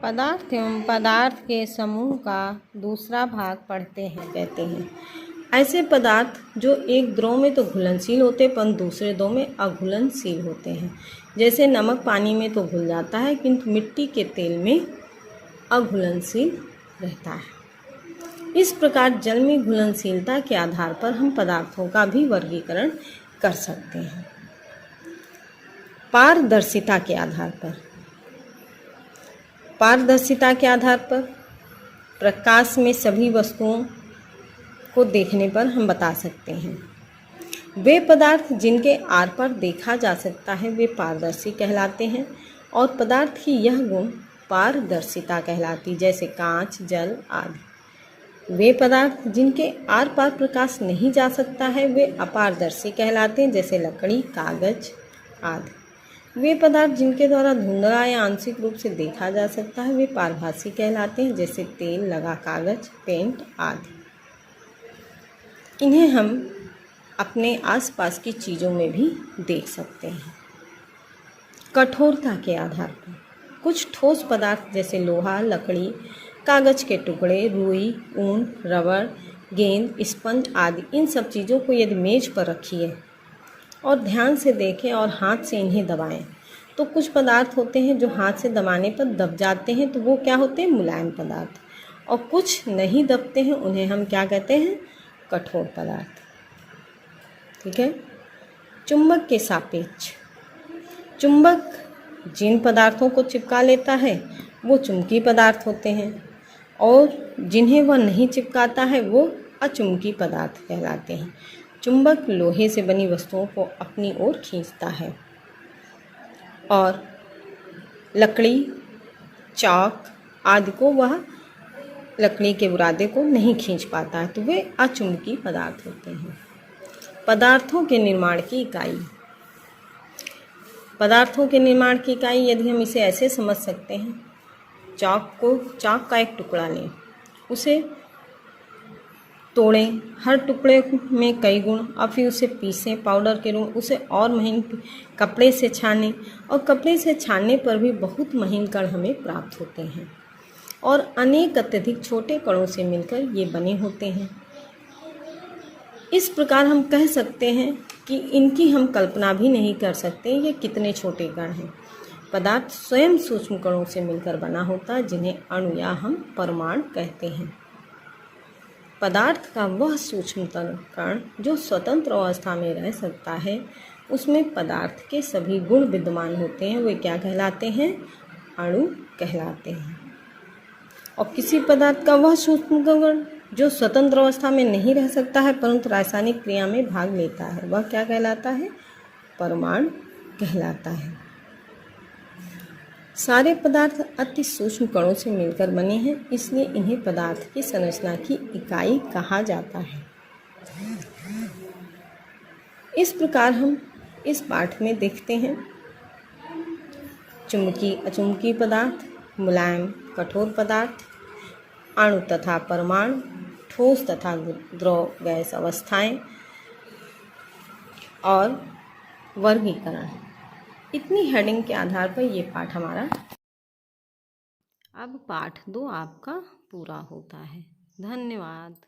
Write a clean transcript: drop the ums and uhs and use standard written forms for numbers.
पदार्थ एवं पदार्थ के समूह का दूसरा भाग पढ़ते हैं। कहते हैं ऐसे पदार्थ जो एक द्रव में तो घुलनशील होते हैं परंतु दूसरे द्रव में अघुलनशील होते हैं। जैसे नमक पानी में तो घुल जाता है किंतु मिट्टी के तेल में अघुलनशील रहता है। इस प्रकार जल में घुलनशीलता के आधार पर हम पदार्थों का भी वर्गीकरण कर सकते हैं। पारदर्शिता के आधार पर प्रकाश में सभी वस्तुओं को देखने पर हम बता सकते हैं। वे पदार्थ जिनके आर पार देखा जा सकता है वे पारदर्शी कहलाते हैं और पदार्थ की यह गुण पारदर्शिता कहलाती, जैसे कांच, जल आदि। वे पदार्थ जिनके आर पार प्रकाश नहीं जा सकता है वे अपारदर्शी कहलाते हैं, जैसे लकड़ी, कागज आदि। वे पदार्थ जिनके द्वारा धुंधला या आंशिक रूप से देखा जा सकता है वे पारभासी कहलाते हैं, जैसे तेल लगा कागज, पेंट आदि। इन्हें हम अपने आसपास की चीज़ों में भी देख सकते हैं। कठोरता के आधार पर कुछ ठोस पदार्थ जैसे लोहा, लकड़ी, कागज के टुकड़े, रुई, ऊन, रबड़, गेंद, स्पंज आदि, इन सब चीज़ों को यदि मेज पर रखिए और ध्यान से देखें और हाथ से इन्हें दबाएं तो कुछ पदार्थ होते हैं जो हाथ से दबाने पर दब जाते हैं, तो वो क्या होते हैं? मुलायम पदार्थ। और कुछ नहीं दबते हैं, उन्हें हम क्या कहते हैं? कठोर पदार्थ। ठीक है। चुंबक के सापेक्ष चुंबक जिन पदार्थों को चिपका लेता है वो चुंबकीय पदार्थ होते हैं और जिन्हें वह नहीं चिपकाता है वो अचुंबकीय पदार्थ कहलाते हैं। चुंबक लोहे से बनी वस्तुओं को अपनी ओर खींचता है और लकड़ी, चाक आदि को वह लकड़ी के बुरादे को नहीं खींच पाता है, तो वे अचुंबकीय पदार्थ होते हैं। पदार्थों के निर्माण की इकाई यदि हम इसे ऐसे समझ सकते हैं, चाक का एक टुकड़ा लें, उसे तोड़ें, हर टुकड़े में कई गुण, और फिर उसे पीसें पाउडर के रूप, उसे और महीन कपड़े से छानें और कपड़े से छानने पर भी बहुत महीन कण हमें प्राप्त होते हैं और अनेक अत्यधिक छोटे कणों से मिलकर ये बने होते हैं। इस प्रकार हम कह सकते हैं कि इनकी हम कल्पना भी नहीं कर सकते ये कितने छोटे कण हैं। पदार्थ स्वयं सूक्ष्म कणों से मिलकर बना होता है जिन्हें अणु या हम परमाणु कहते हैं। पदार्थ का वह सूक्ष्मतम कण जो स्वतंत्र अवस्था में रह सकता है उसमें पदार्थ के सभी गुण विद्यमान होते हैं, वे क्या कहलाते हैं? अणु कहलाते हैं। और किसी पदार्थ का वह सूक्ष्म कण जो स्वतंत्र अवस्था में नहीं रह सकता है परंतु रासायनिक क्रिया में भाग लेता है वह क्या कहलाता है? परमाणु कहलाता है। सारे पदार्थ अति सूक्ष्म कणों से मिलकर बने हैं, इसलिए इन्हें पदार्थ की संरचना की इकाई कहा जाता है। इस प्रकार हम इस पाठ में देखते हैं चुंबकीय, अचुंबकीय पदार्थ, मुलायम, कठोर पदार्थ, अणु तथा परमाणु, ठोस तथा द्रव गैस अवस्थाएं और वर्गीकरण। इतनी हेडिंग के आधार पर ये पाठ हमारा। अब पाठ 2 आपका पूरा होता है। धन्यवाद।